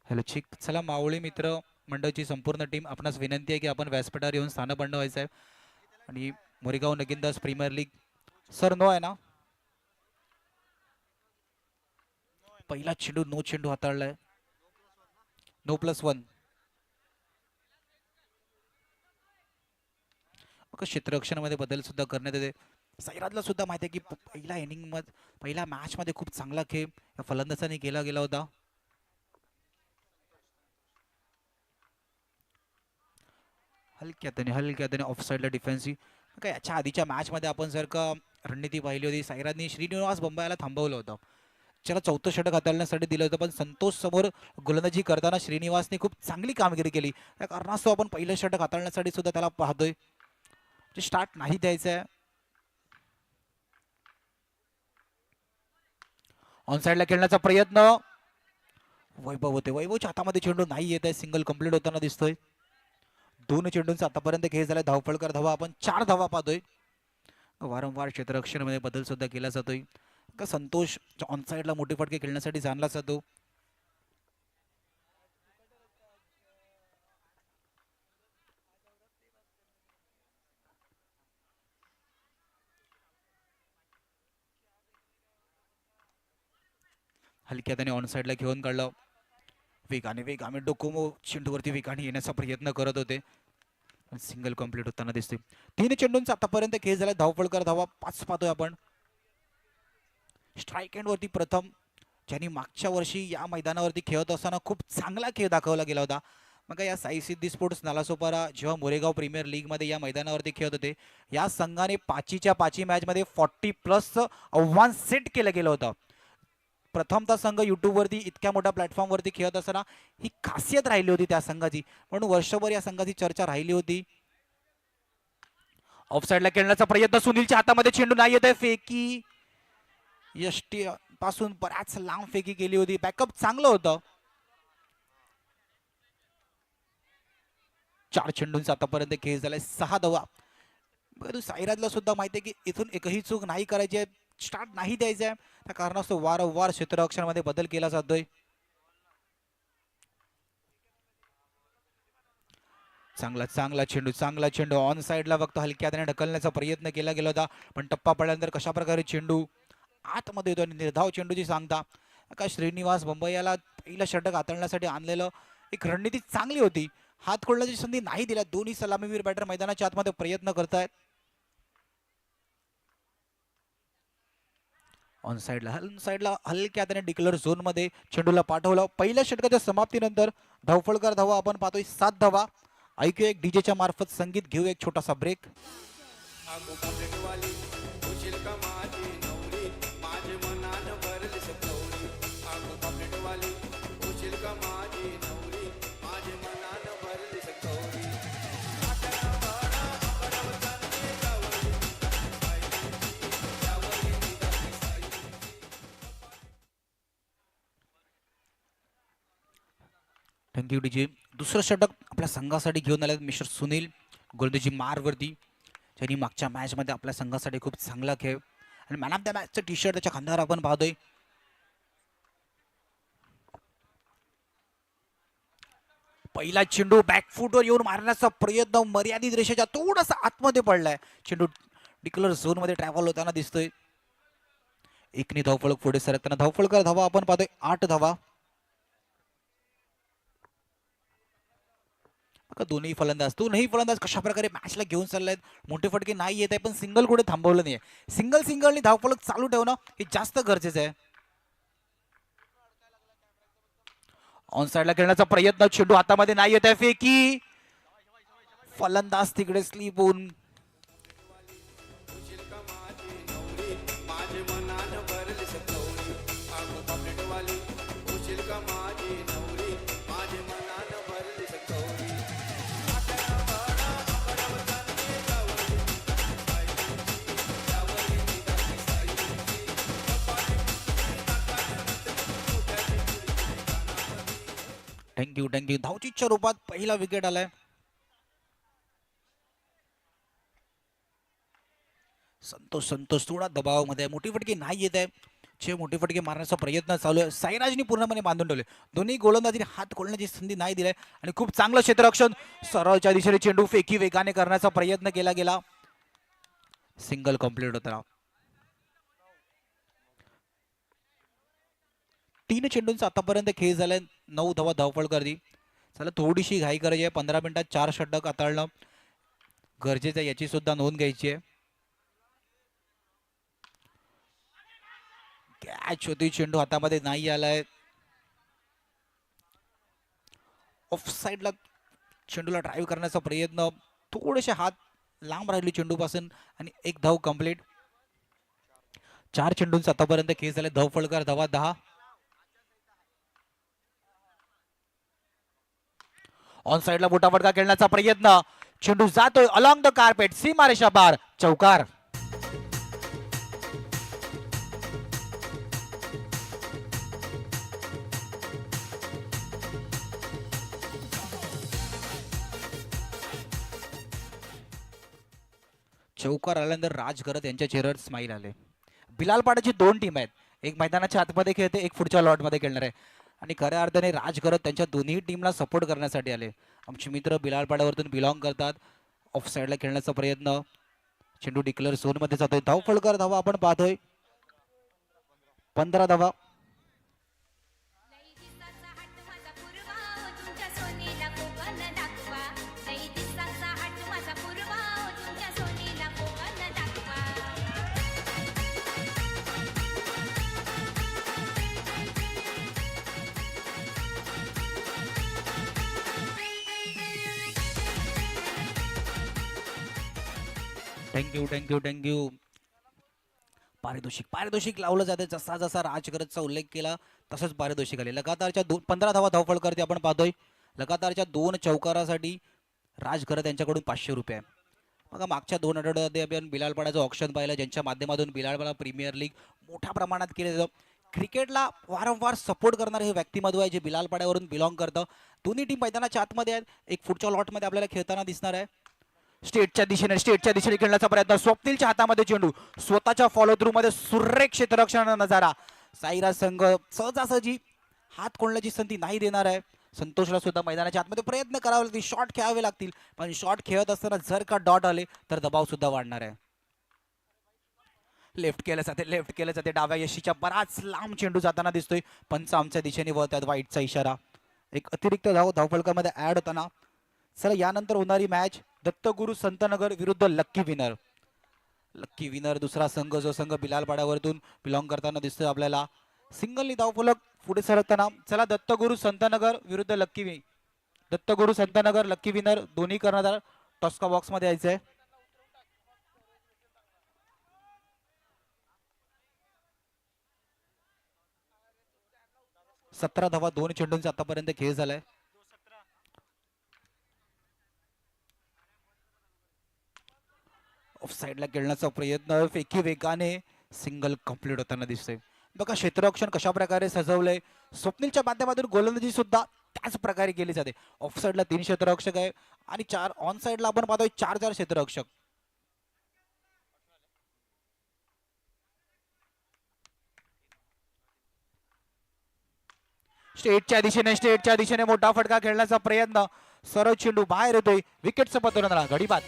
Hello चिक, चला मावळी मित्र मंडळची संपूर्ण टीम आपणास विनंती आहे की आपण व्यासपीठावर येऊन स्थानबंड व्हायचं आहे. आणि मोरेगाव नगीनदास प्रीमियर लीग सर नो आहे ना. पहिला चेंडू नो चेंडू हाताळलाय. No plus one. मग क्षेत्ररक्षणामध्ये बदल सुद्धा करण्यात येते. सैराजला सुद्धा माहिती आहे की पहिल्या इनिंग मध्ये पहिल्या मॅच मध्ये खूप चांगला खेळ या फलंदाजाने केला गेला होता. हलक्या ऑफ साईडला डिफेन्सिव्ह काय याच्या आधीच्या मॅच मध्ये आपण जर का रणनीती पाहिली होती, सैराजने श्रीनिवास बंबायाला थांबवलं होतं. त्याला चौथं षटक हाताळण्यासाठी दिलं होतं, पण संतोष समोर गोलंदाजी करताना श्रीनिवासने खूप चांगली कामगिरी केली. त्या कारणास्तव आपण पहिलं षटक हाताळण्यासाठी सुद्धा त्याला पाहतोय. स्टार्ट नाही द्यायचं आहे. ऑन साईडला खेळण्याचा प्रयत्न वैभव होते. वैभवच्या हातामध्ये चेंडू नाही येत आहे. सिंगल कंप्लीट होताना दिसतोय. दोन चेंडूंचा आतापर्यंत खेळ झाला. धावपळकर धावा आपण 4 धावा पाहतोय. वारंवार क्षेत्ररक्षणामध्ये बदल सुद्धा केला जातोय. का संतोष ऑन साईडला मोठे फटके खेळण्यासाठी जाणला जातो. हलक्या त्याने ऑन साईडला घेऊन काढलं. वेगाने डोकोमो चेंडूवरती वेगाने येण्याचा प्रयत्न करत होते. सिंगल कंप्लीट होताना दिसते. 3 चेंडूंचा आतापर्यंत खेळ झाला. धावपळकर धावा 5 पाहतोय आपण. स्ट्राईक एंड वरती प्रथम, ज्यांनी मागच्या वर्षी या मैदानावरती खेळत असताना खूप चांगला खेळ दाखवला गेला होता. मग या साई सिद्धी स्पोर्ट्स नालासोपारा जेव्हा मोरेगाव प्रीमियर लीगमध्ये या मैदानावरती खेळत होते, या संघाने 5च्या 5 मॅचमध्ये 40+ आव्हान सेट केलं गेलं होतं. प्रथमतः संघ युट्यूबवरती इतक्या मोठ्या प्लॅटफॉर्मवरती खेळत असताना ही खासियत राहिली होती त्या संघाची, म्हणून वर्षभर या संघाची चर्चा राहिली होती. ऑफ साईडला खेळण्याचा प्रयत्न, सुनीलच्या हातामध्ये चेंडू नाही येत आहे. फेकी यष्टी पासून बऱ्याच लांब फेकी केली होती. बॅकअप चांगलं होतं. 4 चेंडूंचा आतापर्यंत खेळ झालाय. 6 धावा. बरं, साईराजला सुद्धा माहिती आहे की इथून एकही चूक नाही करायची आहे. स्टार्ट नाही द्यायचं आहे. त्या कारणास्तव वारंवार क्षेत्ररक्षणामध्ये बदल केला जातोय. चांगला चेंडू ऑन साईडला फक्त हलक्या त्याने ढकलण्याचा प्रयत्न केला गेला होता, पण टप्पा पडल्यानंतर कशा प्रकारे चेंडू आतमध्ये येतो आणि निर्धाव चेंडूची सांगता. का श्रीनिवास बंबईयाला पहिलं षटक हाताळण्यासाठी आणलेलं एक रणनीती चांगली होती. हात खोलण्याची संधी नाही दिल्या. दोन्ही सलामीवीर बॅटर मैदानाच्या आतमध्ये प्रयत्न करतायत. ऑन साईडला हलक्या त्याने डिक्लेअर झोन मध्ये चेंडूला पाठवलं. पहिल्या षटकाच्या समाप्तीनंतर धावफळकर धावा आपण पाहतोय 7 धावा. ऐकूया एक डीजेच्या मार्फत संगीत, घेऊ एक छोटासा ब्रेक. Thank you DJ. दुसरं षटक आपल्या संघासाठी घेऊन आले मिस्टर सुनील गोलंदाजी मारवरती, ज्यांनी मागच्या मॅचमध्ये आपल्या संघासाठी खूप चांगला खेळ आणि मॅन ऑफ द मॅचचं टी शर्ट त्याच्या खांद्यावर आपण पाहतोय. पहिला चेंडू बॅकफुटवर येऊन मारण्याचा प्रयत्न मर्यादित रेषेच्या थोडासा आतमध्ये पडलाय. चेंडू डिक्लेअर झोन मध्ये ट्रॅव्हल होताना दिसतोय. एकनी धावफलक पुढे सरकताना धावफळकर धावा आपण पाहतोय 8 धावा. दोन्ही फलंदाज कशा प्रकारे मॅचला घेऊन चाललेत. मोठे फटके नाही येत आहे, पण सिंगल कुठे थांबवलं नाहीये. सिंगलनी धावफलक चालू ठेवणं हे जास्त गरजेचं आहे. ऑन साईडला खेळण्याचा प्रयत्न, चेंडू हातामध्ये नाही येत आहे. फेकी फलंदाज तिकडे स्लीप होऊन थँक्यू धावचीच्या रूपात पहिला विकेट आलाय. संतोष थोडा दबावामध्ये, मोठी फटकी नाही येत आहे. चे मोठे फटके मारण्याचा प्रयत्न चालू आहे. साईराजनी पूर्णपणे बांधून ठेवले. दोन्ही गोलंदाजीने हात खोलण्याची संधी नाही दिली आणि खूप चांगलं क्षेत्ररक्षण सरळच्या दिशेने चेंडू फेकी वेगाने करण्याचा प्रयत्न केला गेला. सिंगल कंप्लीट होता. 3 चेंडूंचा आतापर्यंत खेळ झालाय. 9 धावा धावपळ करती. चला थोडीशी घाई करायची आहे. 15 मिनिटात 4 षटक हाताळणं गरजेचं आहे, याची सुद्धा नोंद घ्यायची आहे. कॅच होती, चेंडू हातामध्ये नाही आलाय. ऑफ साईडला चेंडूला ड्राईव्ह करण्याचा प्रयत्न, थोडेसे हात लांब राहिली चेंडूपासून आणि एक धाव कंप्लीट. 4 चेंडूंचा आतापर्यंत खेळ झाले. धाव फलकार धावा 10. ऑन साईडला मोठा फटका खेळण्याचा प्रयत्न, चेंडू जातोय अलॉंग द कार्पेट, सीमारेषा पार, चौकार. चौकार आल्यानंतर राज करत यांच्या चेहऱ्यावर स्माईल आले. बिलाल पाड्याची 2 टीम आहेत. एक मैदानाच्या आतमध्ये खेळते, एक पुढच्या लॉटमध्ये खेळणार आहे आणि खऱ्या अर्थाने राज करत त्यांच्या दोन्ही टीमला सपोर्ट करण्यासाठी आले. आमचे मित्र बिलाल पाड्यावरतून बिलॉंग करतात. ऑफ साईडला खेळण्याचा प्रयत्न, चेंडू डिक्लेअर झोनमध्ये जातोय. धाव फलकार धावा आपण पाहतोय 15 धावा. Thank you thank you thank you. पारितोषिक पारितोषिक लावलं जाते. जसा जसा राजगरजचा उल्लेख केला तसंच पारितोषिक आले. लगातारच्या 15 धावा धावफळ करते आपण पाहतोय. लगातारच्या 2 चौकारासाठी राजगरज यांच्याकडून 500 रुपये. बघा मागच्या 2 आठवड्यामध्ये आपण बिलालपाड्याचं ऑप्शन पाहिलं, ज्यांच्या माध्यमातून बिलालपाडा प्रीमियर लीग मोठ्या प्रमाणात केलं जातं. क्रिकेटला वारंवार सपोर्ट करणारे हे व्यक्तिमत्व आहे जे बिलालपाड्यावरून बिलॉंग करतं. दोन्ही टीम मैदानाच्या आतमध्ये आहेत. एक पुढच्या लॉटमध्ये आपल्याला खेळताना दिसणार आहे. स्टेटच्या दिशेने खेळण्याचा प्रयत्न, स्वप्नीलच्या हातामध्ये चेंडू, स्वतःच्या फॉलो थ्रू मध्ये सुरेख क्षेत्ररक्षण नजारा. साईराज संघ सहजासहजी हात खोलण्याची संधी नाही देणार आहे. संतोषला सुद्धा मैदानाच्या आतमध्ये प्रयत्न करावे लागतील, शॉट खेळावे लागतील, पण शॉट खेळत असताना जर का डॉट आले तर दबाव सुद्धा वाढणार आहे. लेफ्ट केलं जाते डाव्या यशीच्या बराच लांब चेंडू जाताना दिसतोय. पंच आमच्या दिशेने वळतात, वाईटचा इशारा. एक अतिरिक्त धावफलकामध्ये ऍड होताना. चला यानंतर होणारी मॅच दत्तगुरु संतनगर विरुद्ध लक्की विनर. लक्की विनर दुसरा संघ, जो संघ बिलालपाड्यावरून बिलॉंग करताना दिसतोय आपल्याला. सिंगलनी धावफलक पुढे सरकताना. चला दत्तगुरु संतनगर विरुद्ध दत्तगुरु संतनगर लक्की विनर दोन्ही कर्णधार टॉस्का बॉक्स मध्ये यायचंय. सतरा धावा 2 चेंडूंचा आतापर्यंत खेळ झालाय. ऑफ साईडला खेळण्याचा प्रयत्न, फेकी वेगाने, सिंगल कंप्लीट होताना दिसतंय. बघा क्षेत्ररक्षण कशा प्रकारे सजवलंय. स्वप्नीलच्या माध्यमातून गोलंदाजी सुद्धा त्याच प्रकारे केली जाते. ऑफ साईडला 3 क्षेत्ररक्षक आहे आणि 4 ऑन साईडला आपण पाहतोय 4 क्षेत्ररक्षक. स्टेटच्या दिशेने मोठा फटका खेळण्याचा प्रयत्न, सरळ चेंडू बाहेर येतोय. विकेटचं पतन घडी बाद.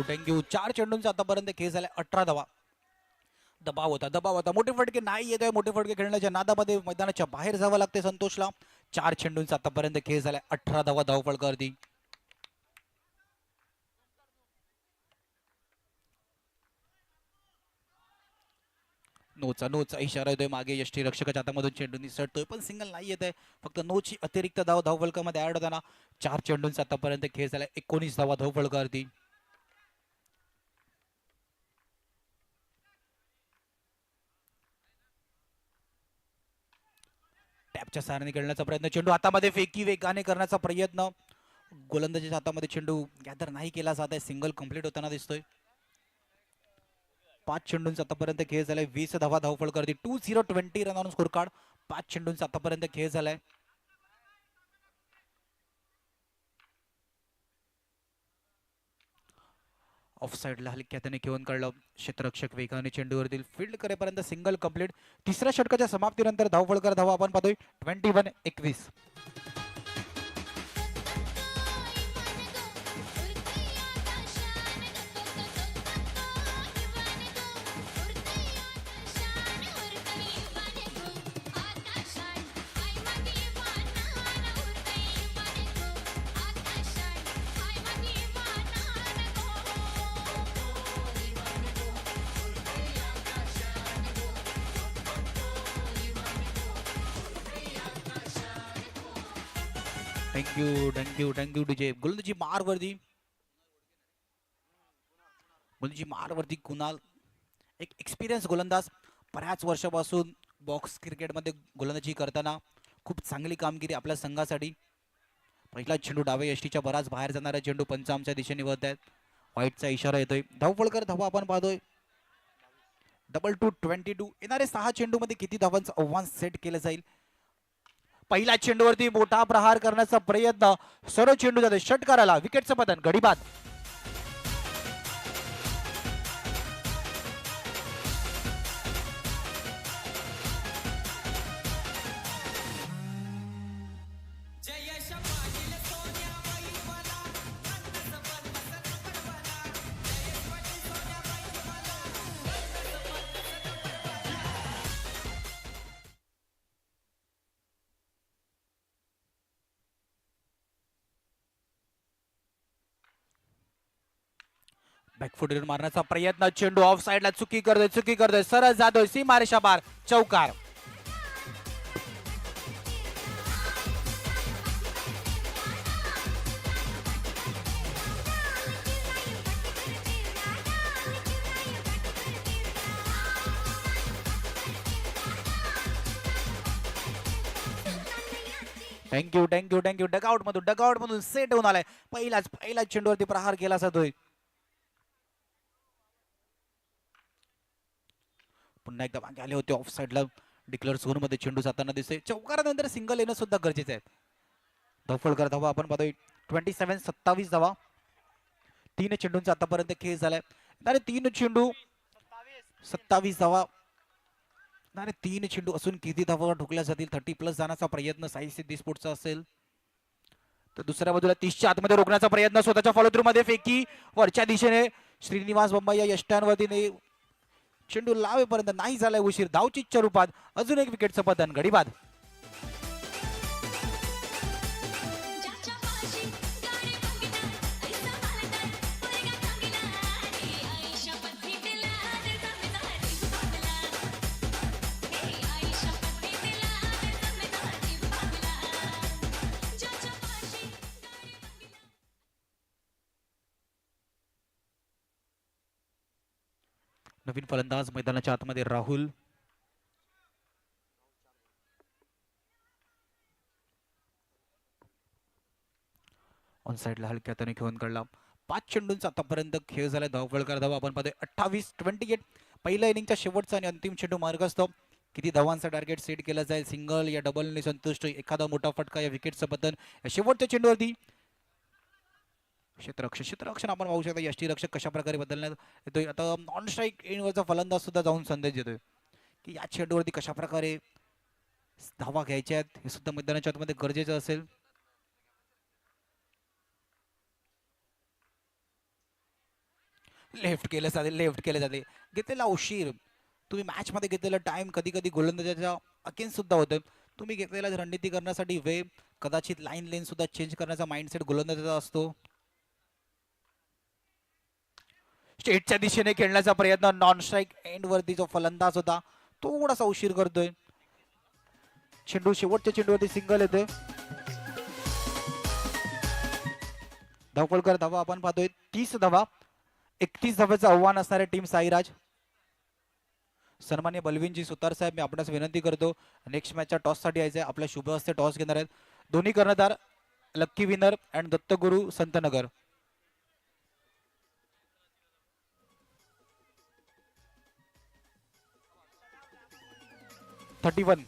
थँक्यू. 4 चेंडूंचा आतापर्यंत खेळ झालाय. 18 धावा. दबाव होता. मोठे फटके नाही येत आहे. मोठे फटके खेळण्याच्या नादामध्ये मैदानाच्या बाहेर जावं लागते संतोषला. 4 चेंडूंचा आतापर्यंत खेळ झालाय. 18 धावा धावफळ करती. नोचा इशारा येतोय मागे. यष्टी रक्षकाच्या हातामधून चेंडू निसटतोय पण सिंगल नाही येत आहे. फक्त नोची अतिरिक्त धावफलकामध्ये ऍड होताना. 4 चेंडूंचा आतापर्यंत खेळ झालाय. 19 धावा धावफळ करती. टॅपच्या सारणी खेळण्याचा प्रयत्न, चेंडू हातामध्ये फेकी वेगाने करण्याचा प्रयत्न, गोलंदाजीच्या हातामध्ये चेंडू गॅदर नाही केला जात आहे, सिंगल कंप्लीट होताना दिसतोय. 5 चेंडूंचा आतापर्यंत खेळ झालाय, 20 धावा धावफळ करते, 2-0-20 रन ऑन स्कोर कार्ड. 5 चेंडूंचा आतापर्यंत खेळ झालाय. ऑफ साइडला हलक्या त्याने घेऊन काढलं, क्षेत्ररक्षक वेगाने चेंडूवरतील फील्ड करेपर्यंत सिंगल कंप्लीट. तिसऱ्या षटकाच्या समाप्तीनंतर धावफळ धावा आपण पाहतोय 21-21. Thank you DJ. गोलंदाजी मारवरती कुणाल, एक एक्सपिरियन्स गोलंदाज, बऱ्याच वर्षापासून बॉक्स क्रिकेटमध्ये गोलंदाजी करताना खूप चांगली कामगिरी आपल्या संघासाठी. पहिला चेंडू डावे यष्टीच्या बराच बाहेर जाणारा चेंडू पंच आमच्या दिशेने वळत आहेत. व्हाईटचा इशारा येतोय. धावफळ धावा आपण पाहतोय 22-22. येणारे 6 चेंडूमध्ये किती धावांचं आव्हान सेट केलं जाईल. पहिल्या चेंडूवरती मोठा प्रहार करण्याचा प्रयत्न, सर्व चेंडू जाते षटकाराला, विकेटचं पतन, गडी बाद. बॅकफुट मारण्याचा प्रयत्न, चेंडू ऑफ साइडला चुकी करतोय, सरळ जातोय सीमारेषा पार, चौकार. थँक्यू. डगआउट मधून सेट होऊन आलाय. पहिल्याच चेंडूवरती प्रहार केला जातोय. पुन्हा एकदा मागे आले होते, ऑफ साइडला डिक्लेअर झोन मध्ये चेंडू जाताना दिसते. चौकारानंतर सिंगल येणं सुद्धा गरजेचं आहे. धावफळ धावा आपण पाहतोय 27-27 धावा. 3 चेंडूंचा आतापर्यंत खेळ झालाय. 3 चेंडू 27 धावा. 3 चेंडू असून किती धावा ठोकल्या जातील. 30+ जाण्याचा प्रयत्न साई सिद्धी स्पोर्ट्सचा असेल. तर दुसऱ्या बाजूला 30च्या आतमध्ये रोखण्याचा प्रयत्न, स्वतःच्या फॉलो थ्रू मध्ये फेकी वरच्या दिशेने श्रीनिवास बंबाई या यष्ट्यांवरतीने चेंडू लावेपर्यंत नाही झालाय उशीर. धावचीच्या रूपात अजून एक विकेटचं पतन, गडी बाद. नवीन फलंदाज मैदानाच्या आतमध्ये राहुल. ऑन साइडला हलक्या हाताने घेऊन काढला. 5 चेंडूंचा आतापर्यंत खेळ झाला. धावफळ धावा आपण पाहतोय 28-28. पहिल्या इनिंगचा शेवटचा आणि अंतिम चेंडू मार्गस्थ. किती धावांचा टार्गेट सेट केला जाईल. सिंगल या डबलने संतुष्ट, एखादा मोठा फटका या विकेटचं पतन. या शेवटच्या चेंडूवरती क्षेत्ररक्षण आपण पाहू शकता. यष्टीरक्षक कशा प्रकारे बदलण्यात येतोय. आता नॉन स्ट्राईक एंडवरचा फलंदाज सुद्धा जाऊन संदेश देतोय की या चेंडूवरती कशा प्रकारे धावा घ्यायच्या आहेत, हे सुद्धा मैदानाच्या आतमध्ये गरजेचं असेल. लेफ्ट केले जाते. घेतलेला उशीर, तुम्ही मॅच मध्ये घेतलेला टाइम कधी कधी गोलंदाजाच्या अगेन्स्ट सुद्धा होतं. तुम्ही घेतलेला रणनीती करण्यासाठी वेळ, कदाचित लाईन लेन सुद्धा चेंज करण्याचा माइंडसेट गोलंदाजाचा असतो. स्टेटच्या दिशेने खेळण्याचा प्रयत्न, नॉन स्ट्राईक एंड वरती जो फलंदाज होता थोडासा उशीर करतोय. चेंडू शेवटच्या चेंडूवरती सिंगल येतोय. धावफळ धावा आपण पाहतोय 30 धावा. 31 धाव्याचं आव्हान असणारे टीम साईराज. सन्मान्य बलवीनजी सुतार साहेब, मी आपणास विनंती करतो, नेक्स्ट मॅचच्या टॉस साठी यायचंय. आपल्या शुभ हस्ते टॉस घेणार आहेत. दोन्ही कर्णधार lucky winner and Dattaguru Santnagar. 31.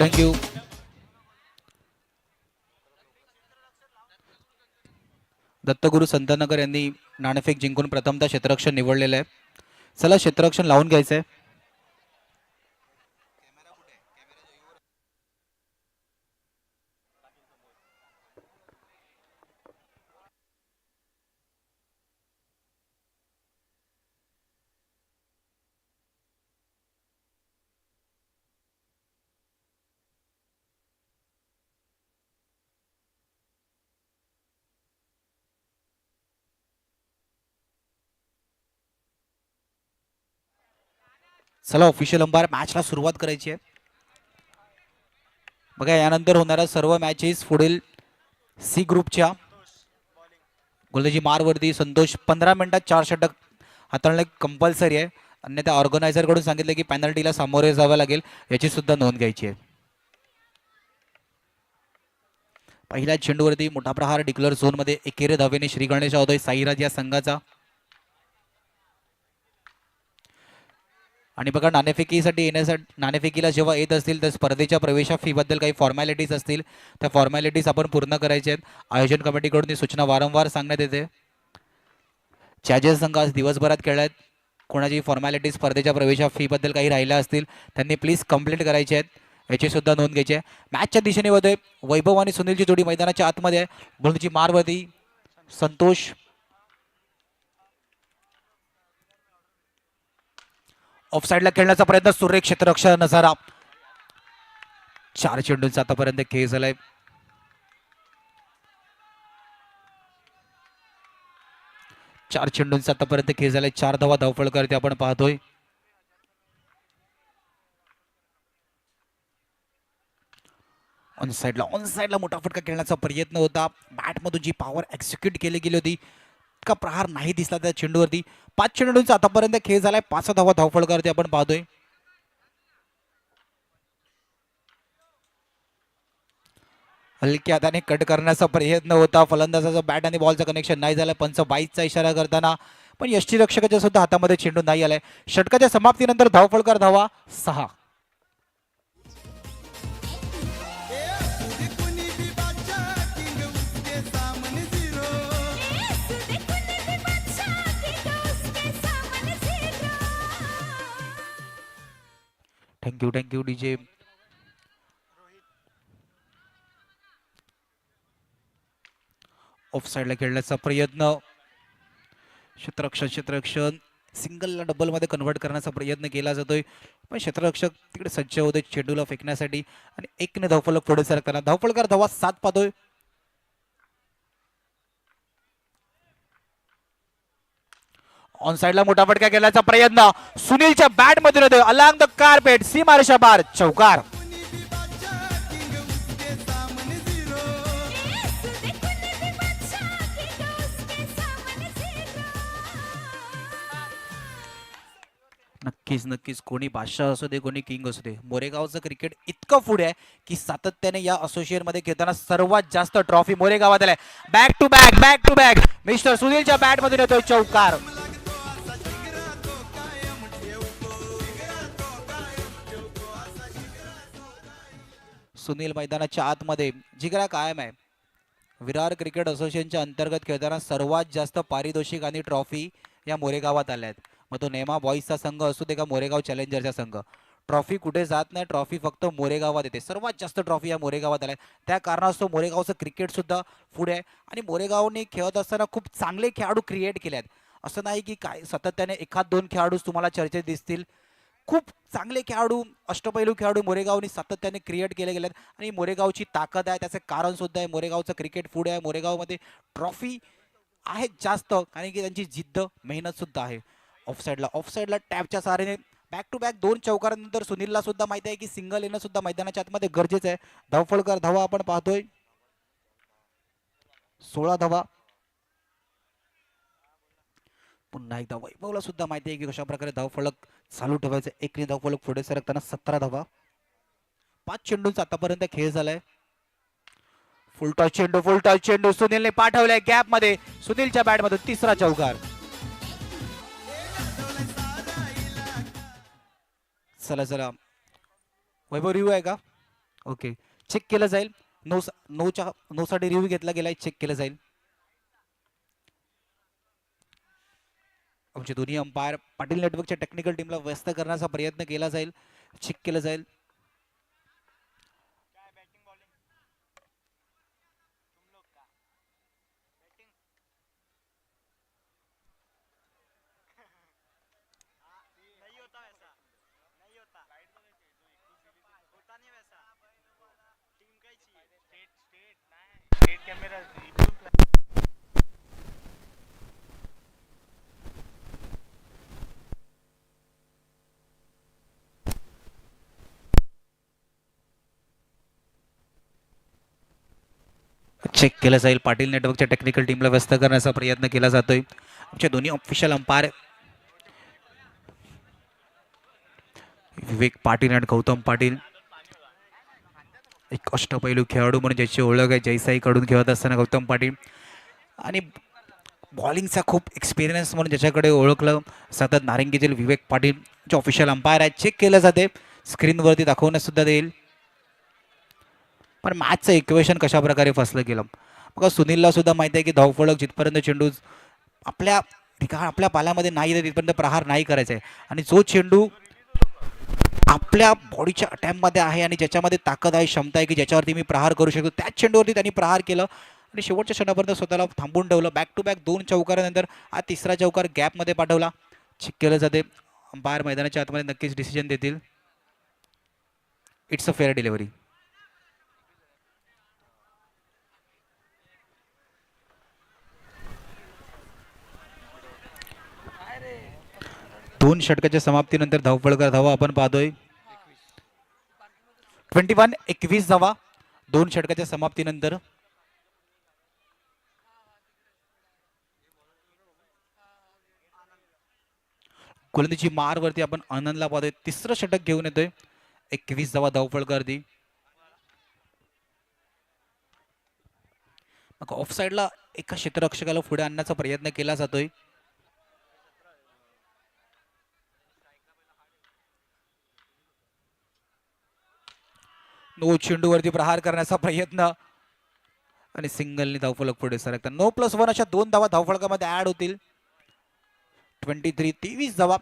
Thank you. Dattaguru Santnagar यांनी नाणेफेक जिंकून प्रथमतः क्षेत्ररक्षण निवडलेलं आहे. चला क्षेत्ररक्षण लावून घ्यायचंय. चला ऑफिशियल अंपायर मॅचला सुरुवात करायची आहे. बघा यानंतर होणाऱ्या सर्व मॅचेस पुढील सी ग्रुपच्या गोलंदाजी मारवरती संतोष 15 मिनिटात 4 षटक हाताळणे कंपल्सरी आहे. अन्यथा ऑर्गनायझर कडून सांगितले की पेनल्टीला सामोरे जावे लागेल, याची सुद्धा नोंद घ्यायची आहे. पहिल्या चेंडूवरती मोठा प्रहार डिक्लेअर झोन मध्ये एकेरी धावेने श्री गणेश होतोय साईराज या संघाचा. आणि बघा नाणेफेकीसाठी येण्यासाठी नाणेफेकीला जेव्हा येत असतील तर स्पर्धेच्या प्रवेशा फी बद्दल काही फॉर्मॅलिटीज असतील, त्या फॉर्मॅलिटीज आपण पूर्ण करायच्या आहेत. आयोजन कमिटीकडून ही सूचना वारंवार सांगण्यात येते. ज्या संघ आज दिवसभरात खेळत कोणाची फॉर्मॅलिटी स्पर्धेच्या प्रवेशा फी बद्दल काही राहिल्या असतील त्यांनी प्लीज कंप्लीट करायचे आहेत, याची सुद्धा नोंद घ्यायची आहे. मॅचच्या दिशेने होते वैभव आणि सुनीलची जोडी मैदानाच्या आतमध्ये आहे. गोलंदाजी मारवरती संतोष ऑफसाईडला खेळण्याचा प्रयत्न, सुरेख क्षेत्ररक्षण नजारा. 4 चेंडूंचा आतापर्यंत खेळ झालाय. चार चेंडूंचा आतापर्यंत खेळ झालाय. 4 धावा धावफळ करते आपण पाहतोय. ऑन साईडला मोठा फटका खेळण्याचा प्रयत्न होता. बॅटमधून जी पॉवर एक्झिक्यूट केली गेली होती का प्रहार नाही दिसला त्या चेंडूवरती. 5 चेंडूंचा आतापर्यंत खेळ झालाय. 5 धावा धावफळ करते आपण पाहतोय. हलक्या हाताने कट करण्याचा प्रयत्न होता. फलंदाजाचा बॅट आणि बॉलचं कनेक्शन नाही झालं. पंच 22चा इशारा करताना पण यष्टीरक्षकाच्या सुद्धा हातामध्ये चेंडू नाही आलाय. षटकाच्या समाप्तीनंतर धावफळकर धावा 6. Thank you DJ. ऑफ साईडला खेळण्याचा प्रयत्न. क्षेत्ररक्षण सिंगलला डबलमध्ये कन्व्हर्ट करण्याचा प्रयत्न केला जातोय, पण क्षेत्ररक्षक तिकडे सज्ज होते चेंडूला फेकण्यासाठी आणि 1ने धावफलक पुढे सरकताना धावफलकर धावा 7 पाहतोय. ऑन साईडला मोठा फटका केल्याचा प्रयत्न सुनीलच्या बॅट मध्ये होते. अलॉंग द कार्पेट सीमारेषा बार चौकार. नक्कीच कोणी बादशाह असू दे कोणी किंग असू दे, मोरेगावचं क्रिकेट इतकं पुढे आहे की सातत्याने या असोसिएशन मध्ये खेळताना सर्वात जास्त ट्रॉफी मोरेगावात आल्या. बॅक टू बॅक मिस्टर सुनीलच्या बॅट मध्ये येतोय चौकार. सुनील मैदानाच्या आतमध्ये जिगरा कायम आहे. विरार क्रिकेट असोसिएशनच्या अंतर्गत खेळताना सर्वात जास्त पारितोषिक आणि ट्रॉफी या मोरेगावात आल्या आहेत. मग तो नेमा बॉईजचा संघ असू दे का मोरेगाव चॅलेंजरचा संघ, ट्रॉफी कुठे जात नाही, ट्रॉफी फक्त मोरेगावात येते. सर्वात जास्त ट्रॉफी या मोरेगावात आल्या. त्या कारणास्तव मोरेगावचं क्रिकेट सुद्धा पुढे आहे आणि मोरेगावने खेळत असताना खूप चांगले खेळाडू क्रिएट केले आहेत. असं नाही की काय सातत्याने 1-2 खेळाडूच तुम्हाला चर्चेत दिसतील. खूप चांगले खेळाडू, अष्टपैलू खेळाडू मोरेगावनी सातत्याने क्रिएट केले गेलेत आणि मोरेगावची ताकद आहे, त्याचं कारण सुद्धा आहे. मोरेगावचं क्रिकेट पुढे आहे. मोरेगावमध्ये ट्रॉफी आहेत जास्त, कारण की त्यांची जिद्द, मेहनत सुद्धा आहे. ऑफसाईडला टॅपच्या सहाऱ्याने बॅक टू बॅक 2 चौकारानंतर सुनीलला सुद्धा माहिती आहे की सिंगल येणं सुद्धा मैदानाच्या आतमध्ये गरजेचं आहे. धावफळकर धावा आपण पाहतोय 16 धावा. पुन्हा एकदा वैभवला सुद्धा माहिती आहे की कशा प्रकारे धावफलक चालू ठेवायचं. एकने धावफलक पुढे सरकताना 17 धावा. 5 चेंडूंचा आतापर्यंत खेळ झालाय. फुल टॉस चेंडू सुनीलने पाठवलाय गॅप मध्ये. सुनीलच्या बॅट मधून तिसरा चौकार. चला चला, वैभव रिव्ह्यू आहे का? ओके, चेक केलं जाईल. नो साठी रिव्ह्यू घेतला गेलाय, चेक केलं जाईल. आमचे दोन्ही अंपायर पाटील नेटवर्कच्या टेक्निकल टीमला व्यस्त करण्याचा प्रयत्न केला जाईल, चेक केलं जाईल. चेक केलं जाईल. पाटील नेटवर्कच्या टेक्निकल टीमला व्यस्त करण्याचा प्रयत्न केला जातोय. आमचे दोन्ही ऑफिशियल अंपायर विवेक पाटील आणि गौतम पाटील, एक अष्टपैलू खेळाडू म्हणून ज्याची ओळख आहे जयसाईकडून खेळत असताना गौतम पाटील, आणि बॉलिंगचा खूप एक्सपिरियन्स म्हणून ज्याच्याकडे ओळखलं सतत नारिंगीतील विवेक पाटील जे ऑफिशियल अंपायर आहेत. चेक केलं जाते, स्क्रीनवरती दाखवण्यास सुद्धा देईल. पण मॅचचं इक्वेशन कशा प्रकारे फसलं गेलं. मग सुनीलला सुद्धा माहिती आहे की धावफलक जिथपर्यंत चेंडू आपल्या पाल्यामध्ये नाही येत तिथपर्यंत प्रहार नाही करायचा आहे, आणि जो चेंडू आपल्या बॉडीच्या अटॅम्पमध्ये आहे आणि ज्याच्यामध्ये ताकद आहे, क्षमता आहे की ज्याच्यावरती मी प्रहार करू शकतो, त्याच चेंडूवरती त्यांनी प्रहार केलं आणि शेवटच्या क्षणापर्यंत स्वतःला थांबून ठेवलं. बॅक टू बॅक 2 चौकारानंतर हा तिसरा चौकार गॅपमध्ये पाठवला. चेक केलं जाते. अंपायर मैदानाच्या आतमध्ये नक्कीच डिसिजन देतील. It's a fair delivery. दोन षटकाच्या समाप्तीनंतर धावफलकर धावा आपण पाहतोय 21 धावा 2 षटकाच्या समाप्तीनंतर. गोलंदाजी मारवरती आपण आनंदला पाहतोय, तिसरं षटक घेऊन येतोय. 21 धावा धावफलकर दी. मग ऑफ साईडला एका क्षेत्ररक्षकाला पुढे आणण्याचा प्रयत्न केला जातोय. नो चेंडूवरती प्रहार करण्याचा प्रयत्न आणि सिंगलने धावफलक पुढे सरकतात. 9+1 अशा 2 धावा धावफलकामध्ये ऍड होतील. 23 धावा.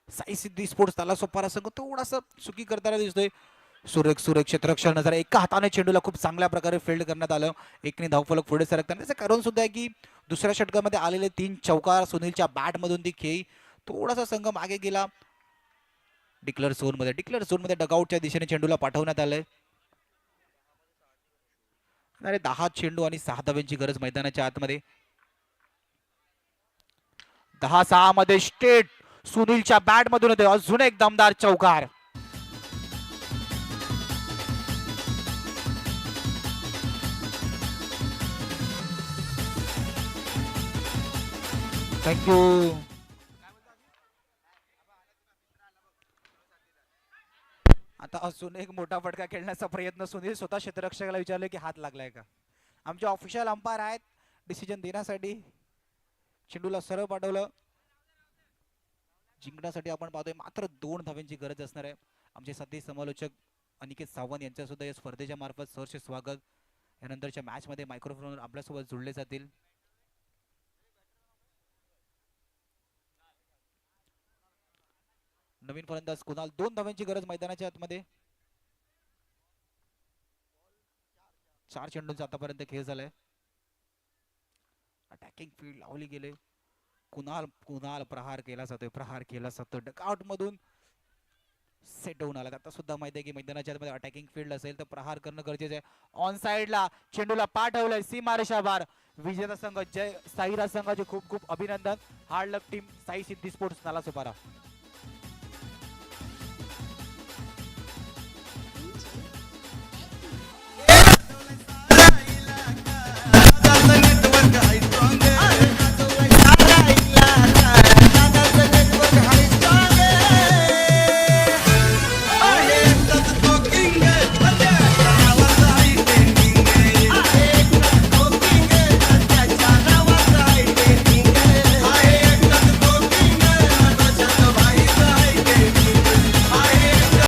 साई सिद्धी स्पोर्ट्स त्याला सोपारा संघ थोडासा चुकी करताना दिसतोय. सुरेख क्षेत्ररक्षण नजर, एका हाताने चेंडूला खूप चांगल्या प्रकारे फील्ड करण्यात आलं. एकने धावफलक पुढे सरकताना. त्याचं कारण सुद्धा आहे की दुसऱ्या षटकामध्ये आलेले 3 चौकार सुनीलच्या बॅट मधून ती खेळी थोडासा संघ मागे गेला. डिक्लेअर झोनमध्ये डगआउटच्या दिशेने चेंडूला पाठवण्यात आलंय. अरे 10 चेंडू आणि 6 धाव्यांची गरज मैदानाच्या आतमध्ये. 10-6 मध्ये स्टेट सुनीलच्या बॅट मधून होते अजून एक दमदार चौकार. थँक्यू. आता अजून एक मोठा फटका खेळण्याचा प्रयत्न. सुनील स्वतः क्षेत्ररक्षकाला विचारले की हात लागलाय का. आमचे ऑफिशियल अंपायर आहेत डिसिजन देण्यासाठी. चेंडूला सरळ पाठवलं. जिंकण्यासाठी आपण पाहतोय मात्र 2 धाव्यांची गरज असणार आहे. आमचे सध्या समालोचक अनिकेत सावंत यांच्या सुद्धा या स्पर्धेच्या मार्फत सहर्ष स्वागत. यानंतरच्या मॅच मध्ये मायक्रोफोनवर आपल्यासोबत जोडले जातील. नवीन फलंदाज कुणाल. 2 धाव्यांची गरज मैदानाच्या आतमध्ये. 4 चेंडूंचा आतापर्यंत खेळ झालाय. अटॅकिंग फील्ड लावली गेले. कुणाल कुणाल प्रहार केला जातोय, प्रहार केला जातो डकआउट मधून सेट होऊन आला. आता सुद्धा माहिती आहे की मैदानाच्या मध्ये अटॅकिंग फील्ड असेल तर प्रहार करणं गरजेचं आहे. ऑन साइडला चेंडूला पाठवलंय सीमारेषा बार. विजेता संघ जय साईराज संघाचे खूप खूप अभिनंदन. हार्ड लक टीम साई सिद्धी स्पोर्ट्स नालासोपारा.